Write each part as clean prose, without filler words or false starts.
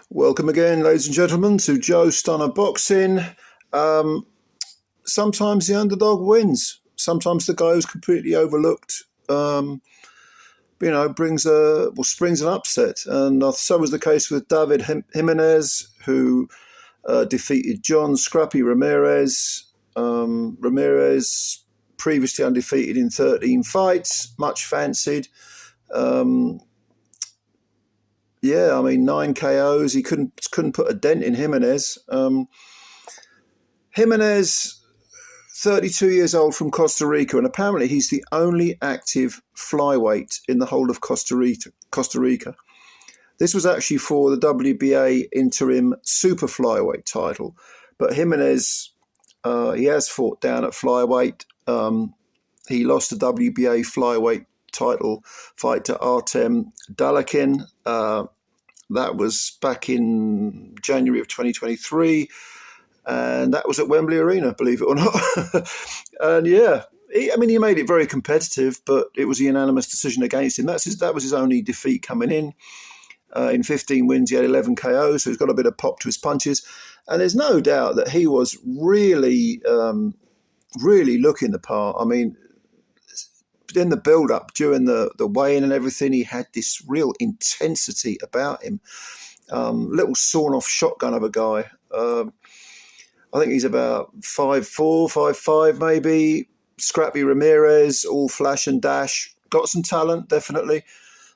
Welcome again, ladies and gentlemen, to Joe Stunner Boxing. Um, Sometimes the underdog wins. Sometimes the guy who's completely overlooked, springs an upset. And so was the case with David Jimenez, who defeated John Scrappy Ramirez. Ramirez, previously undefeated in 13 fights, much fancied. Um, 9 KOs. He couldn't put a dent in Jimenez. Jimenez, 32 years old, from Costa Rica, and apparently he's the only active flyweight in the whole of Costa Rica. This was actually for the WBA interim super flyweight title, but Jimenez, he has fought down at flyweight. He lost the WBA flyweight title fight to Artem Dalakin. That was back in January of 2023. And that was at Wembley Arena, believe it or not. And he made it very competitive, but it was a unanimous decision against him. That was his only defeat coming in. In 15 wins, he had 11 KOs, so he's got a bit of pop to his punches. And there's no doubt that he was really, really looking the part. I mean, in the build-up, during the weigh-in and everything, he had this real intensity about him. Little sawn-off shotgun of a guy. I think he's about 5'4", 5'5", maybe. Scrappy Ramirez, all flash and dash. Got some talent, definitely.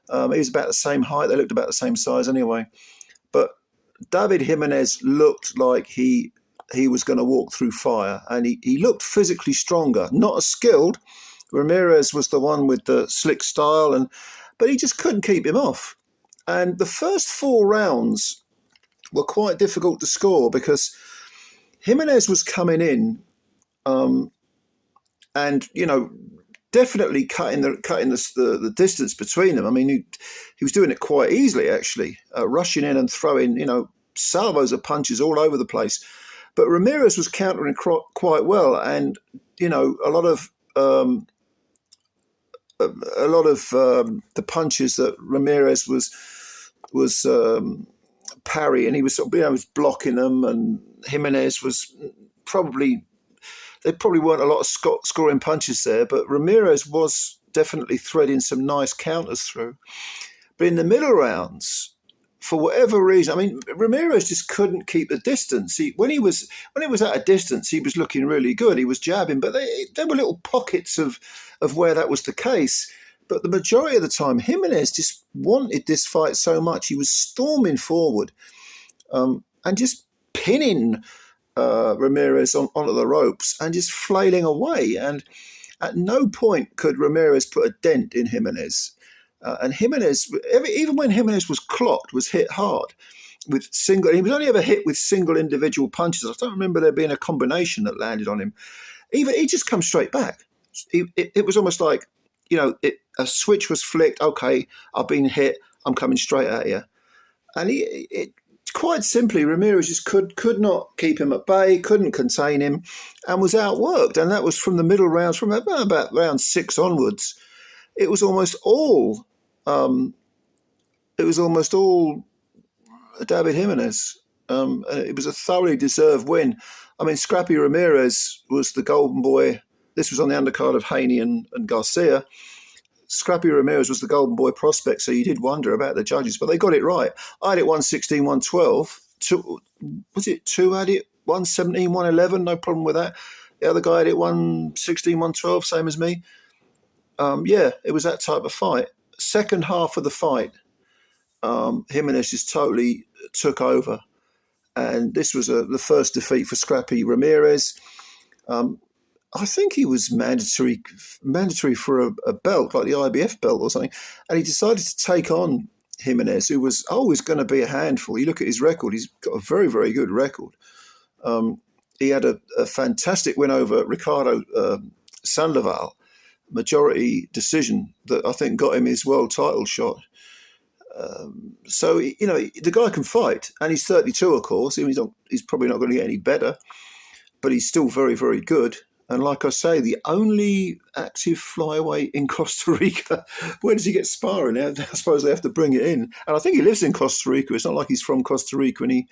He was about the same height. They looked about the same size anyway. But David Jimenez looked like he was going to walk through fire. And he looked physically stronger. Not as skilled. Ramirez was the one with the slick style, but he just couldn't keep him off. And the first 4 rounds were quite difficult to score because Jimenez was coming in, definitely cutting the distance between them. I mean, he was doing it quite easily, actually, rushing in and throwing, salvos of punches all over the place. But Ramirez was countering quite well, and a lot of the punches that Ramirez was parrying, he was sort of, was blocking them, and Jimenez was there probably weren't a lot of scoring punches there, but Ramirez was definitely threading some nice counters through. But in the middle rounds, for whatever reason, I mean, Ramirez just couldn't keep the distance. When he was at a distance, he was looking really good. He was jabbing, but there were little pockets of where that was the case. But the majority of the time, Jimenez just wanted this fight so much. He was storming forward and just pinning Ramirez onto the ropes and just flailing away. And at no point could Ramirez put a dent in Jimenez. And Jimenez, even when Jimenez was clocked, was hit hard with single. He was only ever hit with single individual punches. I don't remember there being a combination that landed on him. He just come straight back. It was almost like, a switch was flicked. Okay, I've been hit. I'm coming straight at you. And quite simply, Ramirez just could not keep him at bay, couldn't contain him, and was outworked. And that was from the middle rounds, from about round 6 onwards. It was almost all. David Jimenez. And it was a thoroughly deserved win. I mean, Scrappy Ramirez was the golden boy. This was on the undercard of Haney and Garcia. Scrappy Ramirez was the golden boy prospect, so you did wonder about the judges, but they got it right. I had it 116, 112. Two had it 117, 111, no problem with that. The other guy had it 116, 112, same as me. It was that type of fight. Second half of the fight, Jimenez just totally took over. And this was the first defeat for Scrappy Ramirez. I think he was mandatory for a belt, like the IBF belt or something. And he decided to take on Jimenez, who was always going to be a handful. You look at his record, he's got a very, very good record. He had a fantastic win over Ricardo Sandoval, majority decision that I think got him his world title shot. So the guy can fight, and he's 32, of course. He's probably not going to get any better, but he's still very, very good. And like I say, the only active flyweight in Costa Rica. Where does he get sparring? I suppose they have to bring it in. And I think he lives in Costa Rica. It's not like he's from Costa Rica and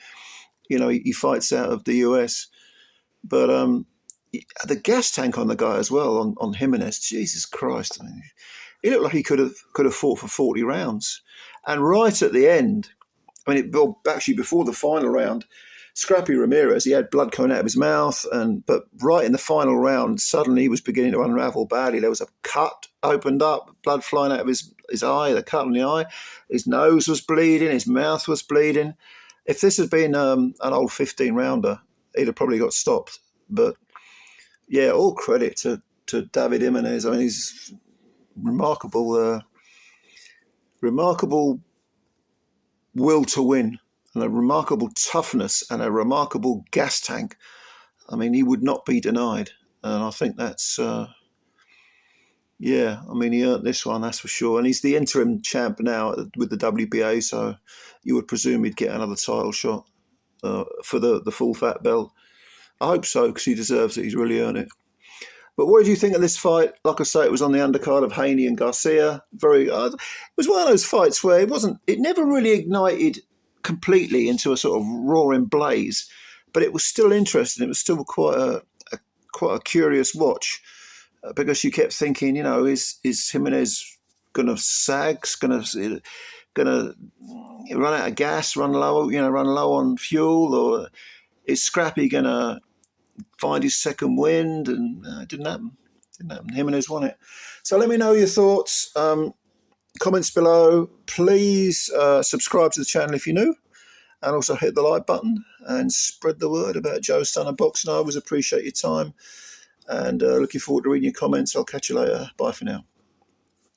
he fights out of the US. But the gas tank on the guy as well, on Jimenez. Jesus Christ! I mean, he looked like he could have fought for 40 rounds. And right at the end, actually before the final round, Scrappy Ramirez, he had blood coming out of his mouth, but right in the final round, suddenly he was beginning to unravel badly. There was a cut opened up, blood flying out of his eye, the cut in the eye. His nose was bleeding, his mouth was bleeding. If this had been an old 15-rounder, he'd have probably got stopped. But yeah, all credit to David Jimenez. I mean, he's remarkable will to win, and a remarkable toughness, and a remarkable gas tank. I mean, he would not be denied. And I think that's, he earned this one, that's for sure. And he's the interim champ now with the WBA, so you would presume he'd get another title shot for the full fat belt. I hope so, because he deserves it. He's really earned it. But what did you think of this fight? Like I say, it was on the undercard of Haney and Garcia. It was one of those fights where it never really ignited completely into a sort of roaring blaze, but it was still interesting. It was still quite a curious watch, because you kept thinking, is Jimenez going to sag, going to run out of gas, run low on fuel, or is Scrappy going to find his second wind? And it didn't happen. Jimenez won it. So let me know your thoughts. Comments below. Please subscribe to the channel if you're new, and also hit the like button and spread the word about Joe Stunner Boxing. I always appreciate your time, and looking forward to reading your comments. I'll catch you later. Bye for now.